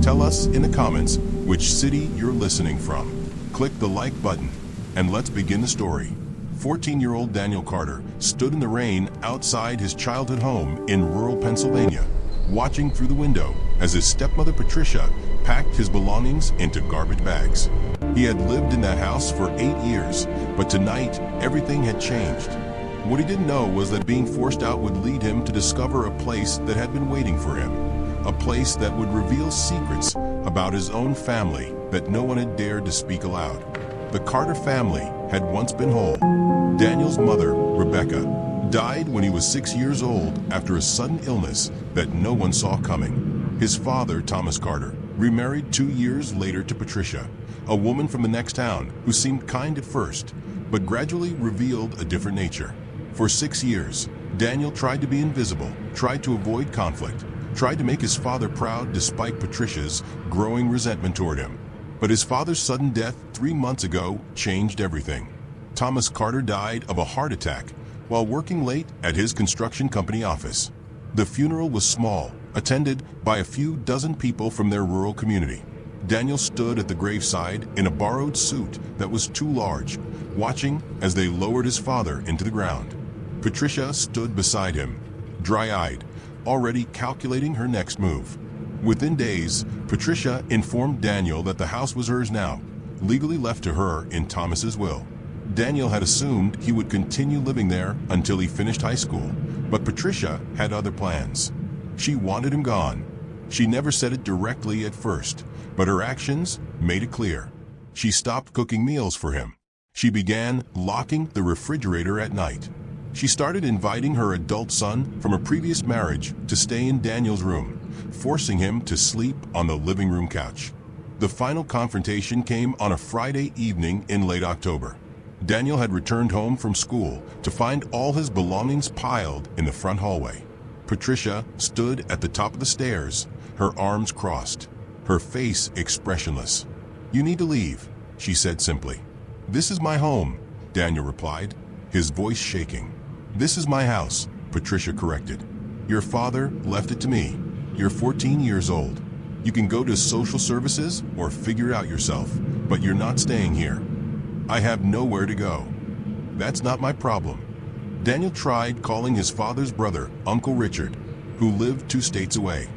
Tell us in the comments which city you're listening from. Click the like button, and let's begin the story. 14-year-old Daniel Carter stood in the rain outside his childhood home in rural Pennsylvania, watching through the window as his stepmother Patricia packed his belongings into garbage bags. He had lived in that house for 8 years, but tonight everything had changed. What he didn't know was that being forced out would lead him to discover a place that had been waiting for him, a place that would reveal secrets about his own family that no one had dared to speak aloud. The Carter family had once been whole. Daniel's mother, Rebecca, died when he was 6 years old after a sudden illness that no one saw coming. His father, Thomas Carter, remarried 2 years later to Patricia, a woman from the next town who seemed kind at first, but gradually revealed a different nature. For 6 years, Daniel tried to be invisible, tried to avoid conflict, tried to make his father proud despite Patricia's growing resentment toward him. But his father's sudden death 3 months ago changed everything. Thomas Carter died of a heart attack while working late at his construction company office. The funeral was small, attended by a few dozen people from their rural community. Daniel stood at the graveside in a borrowed suit that was too large, watching as they lowered his father into the ground. Patricia stood beside him, dry-eyed, already calculating her next move. Within days, Patricia informed Daniel that the house was hers now, legally left to her in Thomas's will. Daniel had assumed he would continue living there until he finished high school, but Patricia had other plans. She wanted him gone. She never said it directly at first, but her actions made it clear. She stopped cooking meals for him. She began locking the refrigerator at night. She started inviting her adult son from a previous marriage to stay in Daniel's room, forcing him to sleep on the living room couch. The final confrontation came on a Friday evening in late October. Daniel had returned home from school to find all his belongings piled in the front hallway. Patricia stood at the top of the stairs, her arms crossed, her face expressionless. "You need to leave," she said simply. "This is my home," Daniel replied, his voice shaking. "This is my house," Patricia corrected. "Your father left it to me. You're 14 years old. You can go to social services or figure it out yourself, but you're not staying here." "I have nowhere to go." "That's not my problem." Daniel tried calling his father's brother, Uncle Richard, who lived 2 states away.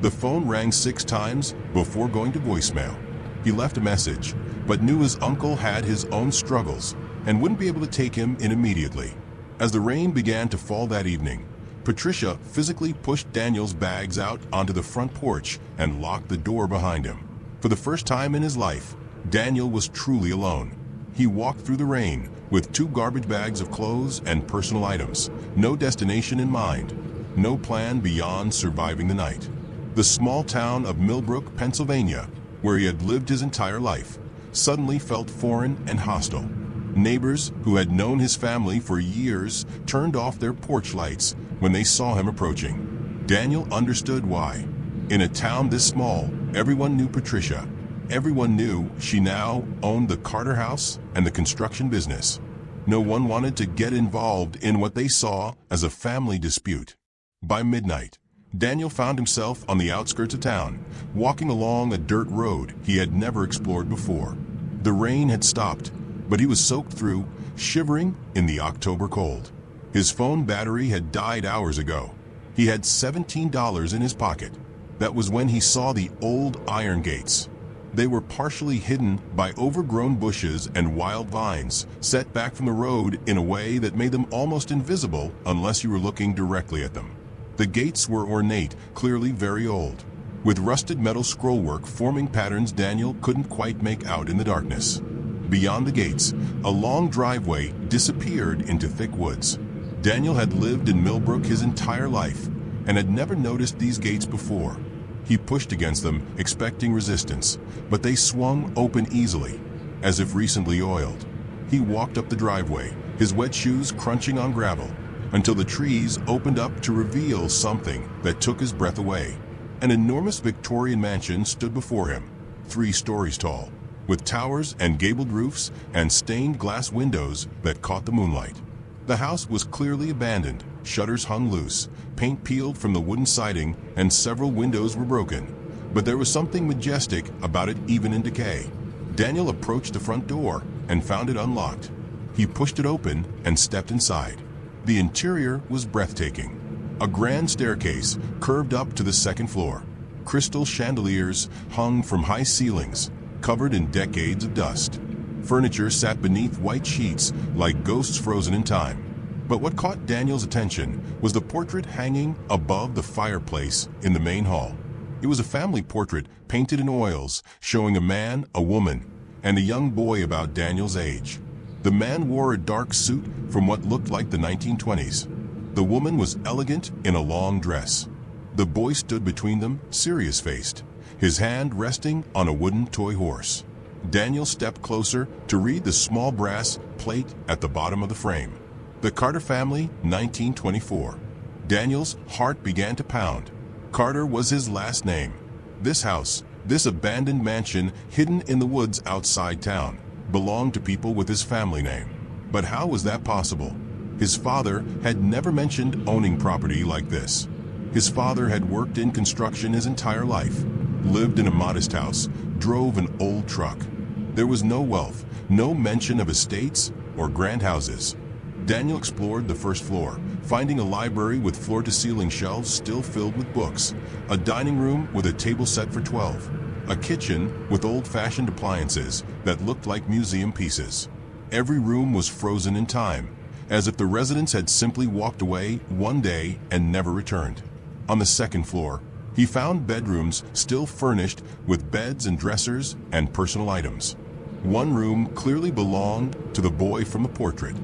The phone rang 6 times before going to voicemail. He left a message, but knew his uncle had his own struggles and wouldn't be able to take him in immediately. As the rain began to fall that evening, Patricia physically pushed Daniel's bags out onto the front porch and locked the door behind him. For the first time in his life, Daniel was truly alone. He walked through the rain with 2 garbage bags of clothes and personal items, no destination in mind, no plan beyond surviving the night. The small town of Millbrook, Pennsylvania, where he had lived his entire life, suddenly felt foreign and hostile. Neighbors who had known his family for years turned off their porch lights when they saw him approaching. Daniel understood why. In a town this small, everyone knew Patricia. Everyone knew she now owned the Carter house and the construction business. No one wanted to get involved in what they saw as a family dispute. By midnight, Daniel found himself on the outskirts of town, walking along a dirt road he had never explored before. The rain had stopped, but he was soaked through, shivering in the October cold. His phone battery had died hours ago. He had $17 in his pocket. That was when he saw the old iron gates. They were partially hidden by overgrown bushes and wild vines, set back from the road in a way that made them almost invisible unless you were looking directly at them. The gates were ornate, clearly very old, with rusted metal scrollwork forming patterns Daniel couldn't quite make out in the darkness. Beyond the gates, a long driveway disappeared into thick woods. Daniel had lived in Millbrook his entire life and had never noticed these gates before. He pushed against them, expecting resistance, but they swung open easily, as if recently oiled. He walked up the driveway, his wet shoes crunching on gravel, until the trees opened up to reveal something that took his breath away. An enormous Victorian mansion stood before him, 3 stories tall, with towers and gabled roofs and stained glass windows that caught the moonlight. The house was clearly abandoned, shutters hung loose, paint peeled from the wooden siding, and several windows were broken. but there was something majestic about it even in decay. Daniel approached the front door and found it unlocked. He pushed it open and stepped inside. The interior was breathtaking. A grand staircase curved up to the second floor. Crystal chandeliers hung from high ceilings, covered in decades of dust. Furniture sat beneath white sheets like ghosts frozen in time. But what caught Daniel's attention was the portrait hanging above the fireplace in the main hall. It was a family portrait painted in oils, showing a man, a woman, and a young boy about Daniel's age. The man wore a dark suit from what looked like the 1920s. The woman was elegant in a long dress. The boy stood between them, serious-faced, his hand resting on a wooden toy horse. Daniel stepped closer to read the small brass plate at the bottom of the frame. The Carter family, 1924. Daniel's heart began to pound. Carter was his last name. This house, this abandoned mansion hidden in the woods outside town, belonged to people with his family name. But how was that possible? His father had never mentioned owning property like this. His father had worked in construction his entire life, lived in a modest house, drove an old truck. There was no wealth, no mention of estates or grand houses. Daniel explored the first floor, finding a library with floor-to-ceiling shelves still filled with books, a dining room with a table set for 12, a kitchen with old-fashioned appliances that looked like museum pieces. Every room was frozen in time, as if the residents had simply walked away one day and never returned. On the second floor, he found bedrooms still furnished with beds and dressers and personal items. One room clearly belonged to the boy from the portrait.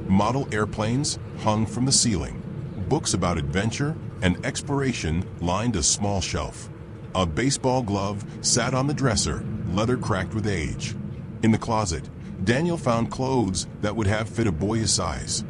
Model airplanes hung from the ceiling. Books about adventure and exploration lined a small shelf. A baseball glove sat on the dresser, leather cracked with age. In the closet, Daniel found clothes that would have fit a boy his size.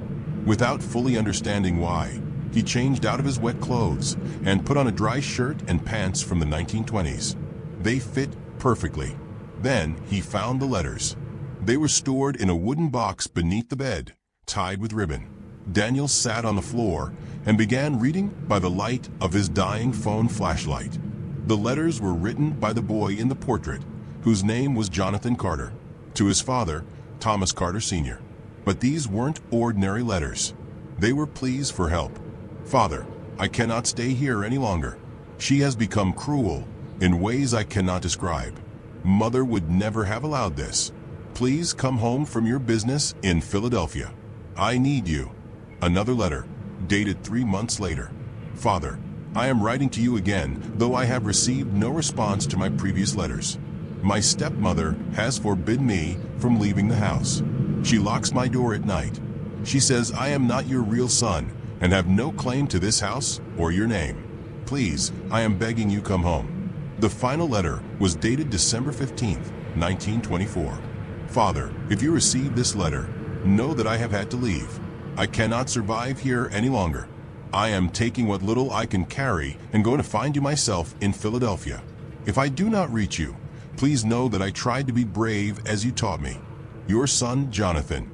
Without fully understanding why, he changed out of his wet clothes and put on a dry shirt and pants from the 1920s. They fit perfectly. Then he found the letters. They were stored in a wooden box beneath the bed, tied with ribbon. Daniel sat on the floor and began reading by the light of his dying phone flashlight. The letters were written by the boy in the portrait, whose name was Jonathan Carter, to his father, Thomas Carter Sr. But these weren't ordinary letters. They were pleas for help. "Father, I cannot stay here any longer. She has become cruel in ways I cannot describe. Mother would never have allowed this. Please come home from your business in Philadelphia. I need you." Another letter, dated 3 months later. "Father, I am writing to you again, though I have received no response to my previous letters. My stepmother has forbidden me from leaving the house. She locks my door at night. She says I am not your real son and have no claim to this house or your name. Please, I am begging you come home." The final letter was dated December 15th, 1924. "Father, if you receive this letter, know that I have had to leave. I cannot survive here any longer. I am taking what little I can carry and going to find you myself in Philadelphia. If I do not reach you, please know that I tried to be brave as you taught me. Your son, Jonathan."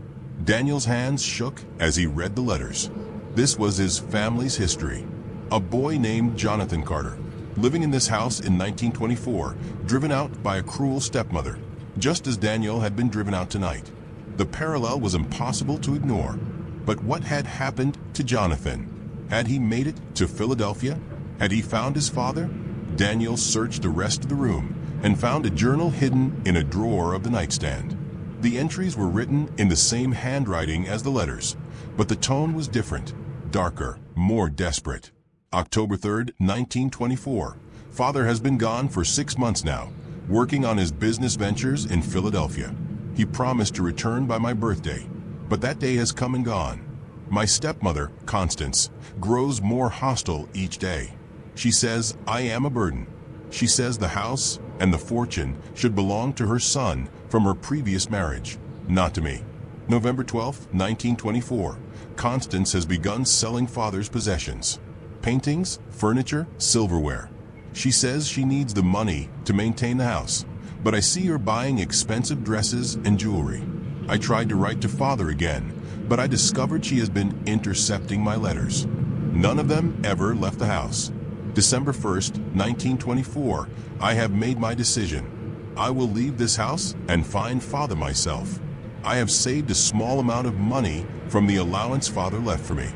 Daniel's hands shook as he read the letters. This was his family's history. A boy named Jonathan Carter, living in this house in 1924, driven out by a cruel stepmother, just as Daniel had been driven out tonight. The parallel was impossible to ignore. But what had happened to Jonathan? Had he made it to Philadelphia? Had he found his father? Daniel searched the rest of the room and found a journal hidden in a drawer of the nightstand. The entries were written in the same handwriting as the letters, but the tone was different, darker, more desperate. October 3rd, 1924. Father has been gone for 6 months now, working on his business ventures in Philadelphia. He promised to return by my birthday, but that day has come and gone. My stepmother, Constance, grows more hostile each day. She says I am a burden. She says the house and the fortune should belong to her son from her previous marriage, not to me. November 12th, 1924. Constance has begun selling father's possessions. Paintings, furniture, silverware. She says she needs the money to maintain the house, but I see her buying expensive dresses and jewelry. I tried to write to father again, but I discovered she has been intercepting my letters. None of them ever left the house. December 1st, 1924, I have made my decision. I will leave this house and find Father myself. I have saved a small amount of money from the allowance Father left for me.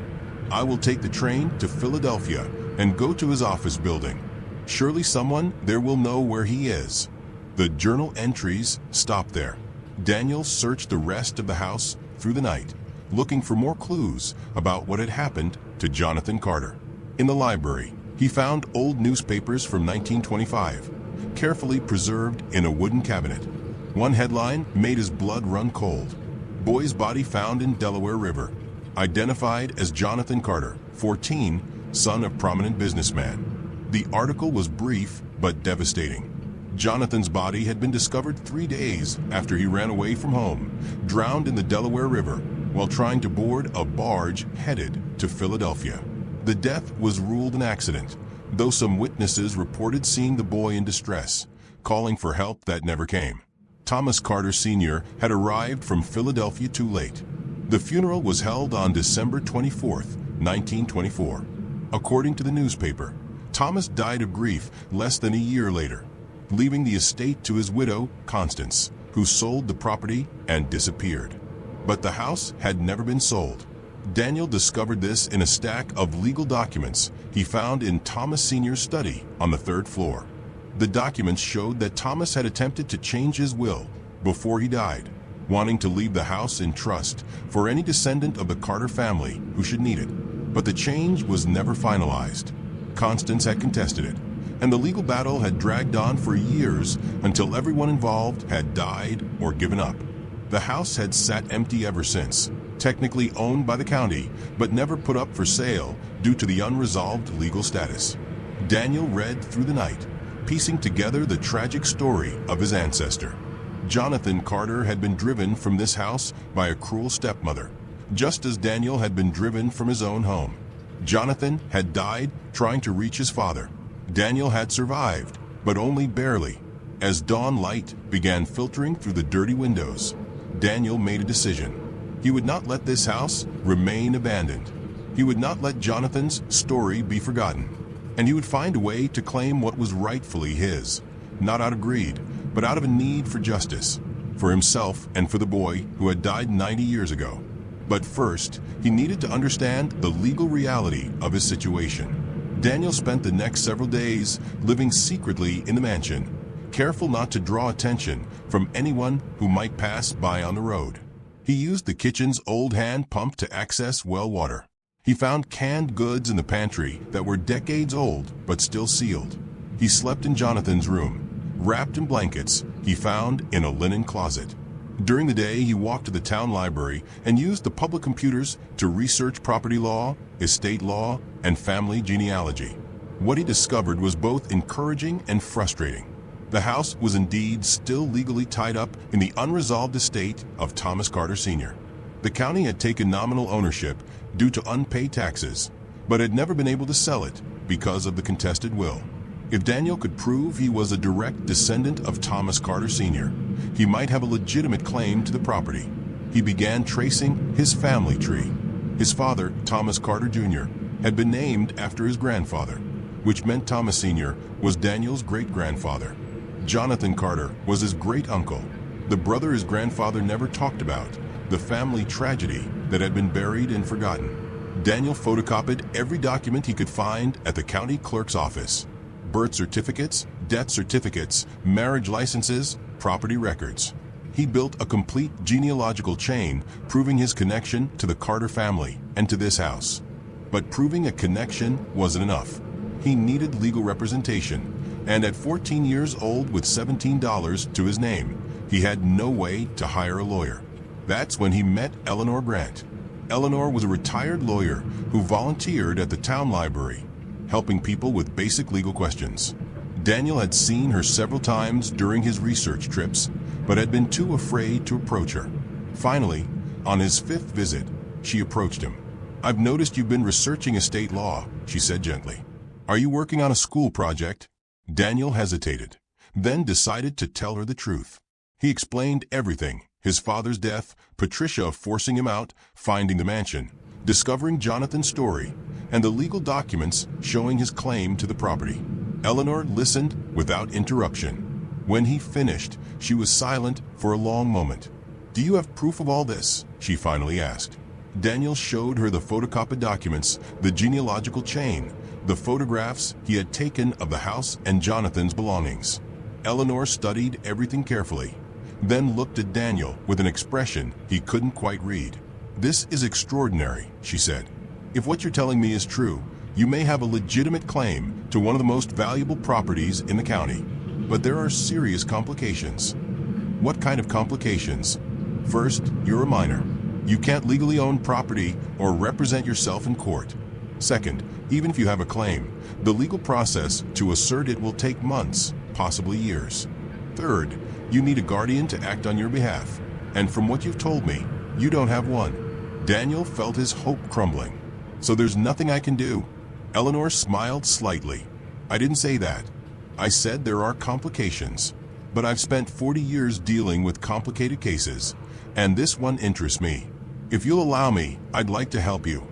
I will take the train to Philadelphia and go to his office building. Surely someone there will know where he is. The journal entries stop there. Daniel searched the rest of the house through the night, looking for more clues about what had happened to Jonathan Carter. In the library, he found old newspapers from 1925, carefully preserved in a wooden cabinet. One headline made his blood run cold. Boy's body found in Delaware River. Identified as Jonathan Carter, 14, son of prominent businessman. The article was brief but devastating. Jonathan's body had been discovered 3 days after he ran away from home, drowned in the Delaware River while trying to board a barge headed to Philadelphia. The death was ruled an accident, though some witnesses reported seeing the boy in distress, calling for help that never came. Thomas Carter Sr. had arrived from Philadelphia too late. The funeral was held on December 24, 1924. According to the newspaper, Thomas died of grief less than a year later, leaving the estate to his widow, Constance, who sold the property and disappeared. But the house had never been sold. Daniel discovered this in a stack of legal documents he found in Thomas Sr.'s study on the 3rd floor. The documents showed that Thomas had attempted to change his will before he died, wanting to leave the house in trust for any descendant of the Carter family who should need it. But the change was never finalized. Constance had contested it, and the legal battle had dragged on for years until everyone involved had died or given up. The house had sat empty ever since, technically owned by the county, but never put up for sale due to the unresolved legal status. Daniel read through the night, piecing together the tragic story of his ancestor. Jonathan Carter had been driven from this house by a cruel stepmother, just as Daniel had been driven from his own home. Jonathan had died trying to reach his father. Daniel had survived, but only barely. As dawn light began filtering through the dirty windows, Daniel made a decision. He would not let this house remain abandoned. He would not let Jonathan's story be forgotten. And he would find a way to claim what was rightfully his, not out of greed, but out of a need for justice, for himself and for the boy who had died 90 years ago. But first, he needed to understand the legal reality of his situation. Daniel spent the next several days living secretly in the mansion, careful not to draw attention from anyone who might pass by on the road. He used the kitchen's old hand pump to access well water. He found canned goods in the pantry that were decades old but still sealed. He slept in Jonathan's room, wrapped in blankets he found in a linen closet. During the day, he walked to the town library and used the public computers to research property law, estate law, and family genealogy. What he discovered was both encouraging and frustrating. The house was indeed still legally tied up in the unresolved estate of Thomas Carter Sr. The county had taken nominal ownership due to unpaid taxes, but had never been able to sell it because of the contested will. If Daniel could prove he was a direct descendant of Thomas Carter Sr., he might have a legitimate claim to the property. He began tracing his family tree. His father, Thomas Carter Jr., had been named after his grandfather, which meant Thomas Sr. was Daniel's great-grandfather. Jonathan Carter was his great-uncle, the brother his grandfather never talked about, the family tragedy that had been buried and forgotten. Daniel photocopied every document he could find at the county clerk's office: birth certificates, death certificates, marriage licenses, property records. He built a complete genealogical chain proving his connection to the Carter family and to this house. But proving a connection wasn't enough. He needed legal representation, and at 14 years old with $17 to his name, he had no way to hire a lawyer. That's when he met Eleanor Grant. Eleanor was a retired lawyer who volunteered at the town library, helping people with basic legal questions. Daniel had seen her several times during his research trips, but had been too afraid to approach her. Finally, on his 5th visit, she approached him. "I've noticed you've been researching estate law," she said gently. "Are you working on a school project?" Daniel hesitated, then decided to tell her the truth. He explained everything: his father's death, Patricia forcing him out, finding the mansion, discovering Jonathan's story, and the legal documents showing his claim to the property. Eleanor listened without interruption. When he finished, she was silent for a long moment. "Do you have proof of all this?" she finally asked. Daniel showed her the photocopied documents, the genealogical chain, the photographs he had taken of the house and Jonathan's belongings. Eleanor studied everything carefully, then looked at Daniel with an expression he couldn't quite read. "This is extraordinary," she said. "If what you're telling me is true, you may have a legitimate claim to one of the most valuable properties in the county. But there are serious complications." "What kind of complications?" "First, you're a minor. You can't legally own property or represent yourself in court. Second, even if you have a claim, the legal process to assert it will take months, possibly years. Third, you need a guardian to act on your behalf. And from what you've told me, you don't have one." Daniel felt his hope crumbling. "So there's nothing I can do?" Eleanor smiled slightly. "I didn't say that. I said there are complications. But I've spent 40 years dealing with complicated cases, and this one interests me. If you'll allow me, I'd like to help you."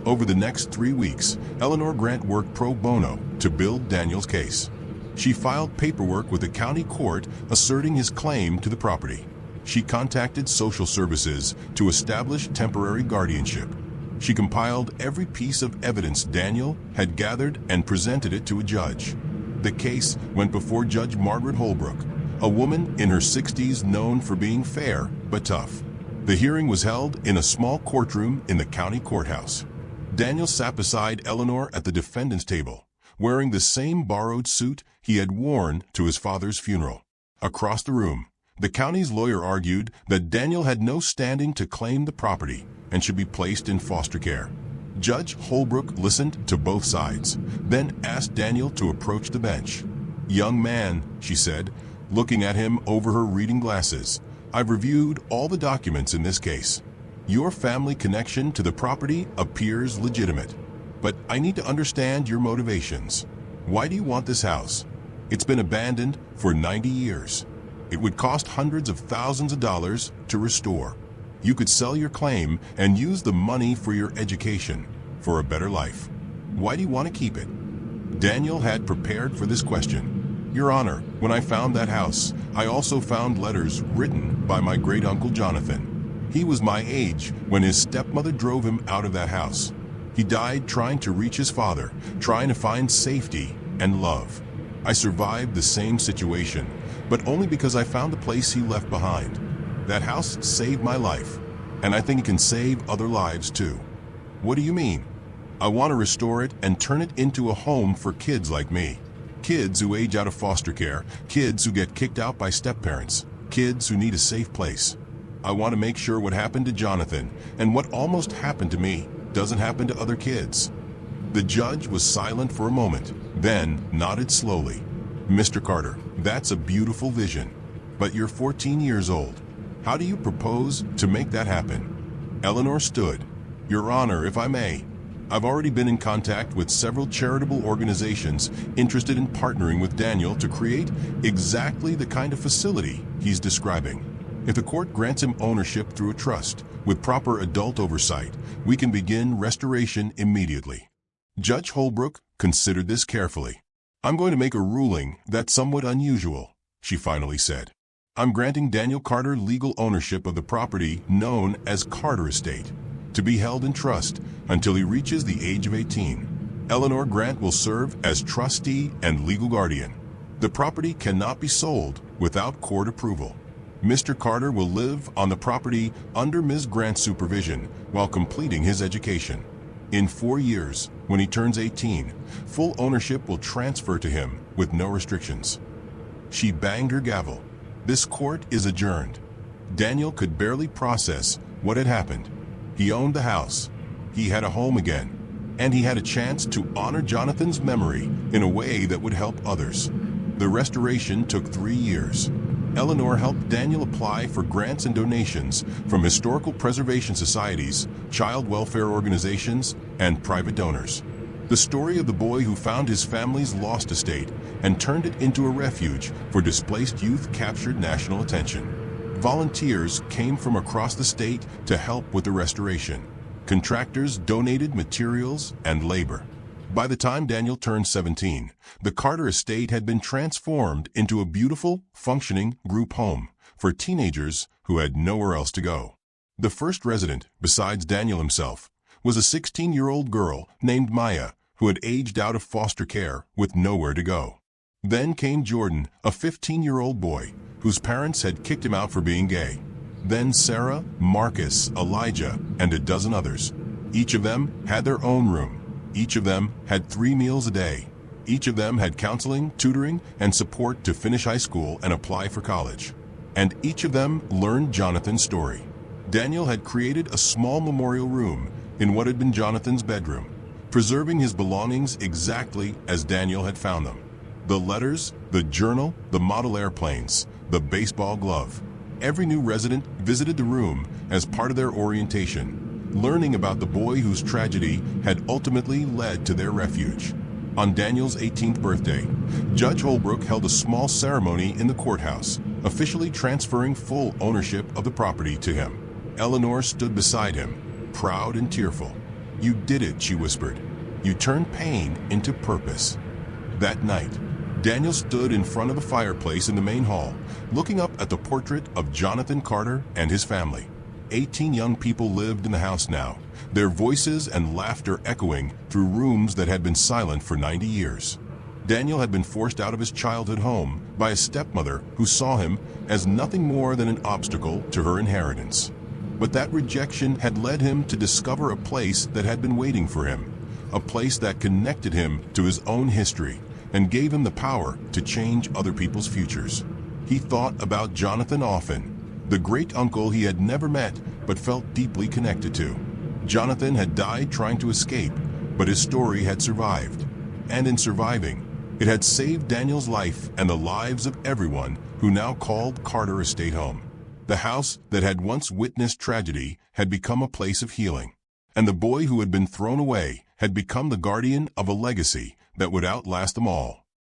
Over the next 3 weeks, Eleanor Grant worked pro bono to build Daniel's case. She filed paperwork with the county court asserting his claim to the property. She contacted social services to establish temporary guardianship. She compiled every piece of evidence Daniel had gathered and presented it to a judge. The case went before Judge Margaret Holbrook, a woman in her 60s known for being fair but tough. The hearing was held in a small courtroom in the county courthouse. Daniel sat beside Eleanor at the defendant's table, wearing the same borrowed suit he had worn to his father's funeral. Across the room, the county's lawyer argued that Daniel had no standing to claim the property and should be placed in foster care. Judge Holbrook listened to both sides, then asked Daniel to approach the bench. "Young man," she said, looking at him over her reading glasses, "I've reviewed all the documents in this case. Your family connection to the property appears legitimate, but I need to understand your motivations. Why do you want this house? It's been abandoned for 90 years. It would cost hundreds of thousands of dollars to restore. You could sell your claim and use the money for your education, for a better life. Why do you want to keep it?" Daniel had prepared for this question. "Your Honor, when I found that house, I also found letters written by my great-uncle Jonathan. He was my age when his stepmother drove him out of that house. He died trying to reach his father, trying to find safety and love. I survived the same situation, but only because I found the place he left behind. That house saved my life, and I think it can save other lives too." "What do you mean?" "I want to restore it and turn it into a home for kids like me. Kids who age out of foster care, kids who get kicked out by step-parents, kids who need a safe place. I want to make sure what happened to Jonathan and what almost happened to me doesn't happen to other kids." The judge was silent for a moment, then nodded slowly. "Mr. Carter, that's a beautiful vision, but you're 14 years old. How do you propose to make that happen?" Eleanor stood. "Your Honor, if I may, I've already been in contact with several charitable organizations interested in partnering with Daniel to create exactly the kind of facility he's describing. If the court grants him ownership through a trust, with proper adult oversight, we can begin restoration immediately." Judge Holbrook considered this carefully. "I'm going to make a ruling that's somewhat unusual," she finally said. "I'm granting Daniel Carter legal ownership of the property known as Carter Estate, to be held in trust until he reaches the age of 18. Eleanor Grant will serve as trustee and legal guardian. The property cannot be sold without court approval. Mr. Carter will live on the property under Ms. Grant's supervision while completing his education. In 4 years, when he turns 18, full ownership will transfer to him with no restrictions." She banged her gavel. "This court is adjourned." Daniel could barely process what had happened. He owned the house, he had a home again, and he had a chance to honor Jonathan's memory in a way that would help others. The restoration took 3 years. Eleanor helped Daniel apply for grants and donations from historical preservation societies, child welfare organizations, and private donors. The story of the boy who found his family's lost estate and turned it into a refuge for displaced youth captured national attention. Volunteers came from across the state to help with the restoration. Contractors donated materials and labor. By the time Daniel turned 17, the Carter estate had been transformed into a beautiful, functioning group home for teenagers who had nowhere else to go. The first resident, besides Daniel himself, was a 16-year-old girl named Maya, who had aged out of foster care with nowhere to go. Then came Jordan, a 15-year-old boy, whose parents had kicked him out for being gay. Then Sarah, Marcus, Elijah, and a dozen others. Each of them had their own room. Each of them had 3 meals a day. Each of them had counseling, tutoring, and support to finish high school and apply for college. And each of them learned Jonathan's story. Daniel had created a small memorial room in what had been Jonathan's bedroom, preserving his belongings exactly as Daniel had found them. The letters, the journal, the model airplanes, the baseball glove. Every new resident visited the room as part of their orientation, learning about the boy whose tragedy had ultimately led to their refuge. On Daniel's 18th birthday, Judge Holbrook held a small ceremony in the courthouse, officially transferring full ownership of the property to him. Eleanor stood beside him, proud and tearful. "You did it," she whispered. "You turned pain into purpose." That night, Daniel stood in front of the fireplace in the main hall, looking up at the portrait of Jonathan Carter and his family. 18 young people lived in the house now, their voices and laughter echoing through rooms that had been silent for 90 years. Daniel had been forced out of his childhood home by a stepmother who saw him as nothing more than an obstacle to her inheritance. But that rejection had led him to discover a place that had been waiting for him, a place that connected him to his own history and gave him the power to change other people's futures. He thought about Jonathan often, the great uncle he had never met but felt deeply connected to. Jonathan had died trying to escape, but his story had survived. And in surviving, it had saved Daniel's life and the lives of everyone who now called Carter Estate home. The house that had once witnessed tragedy had become a place of healing, and the boy who had been thrown away had become the guardian of a legacy that would outlast them all.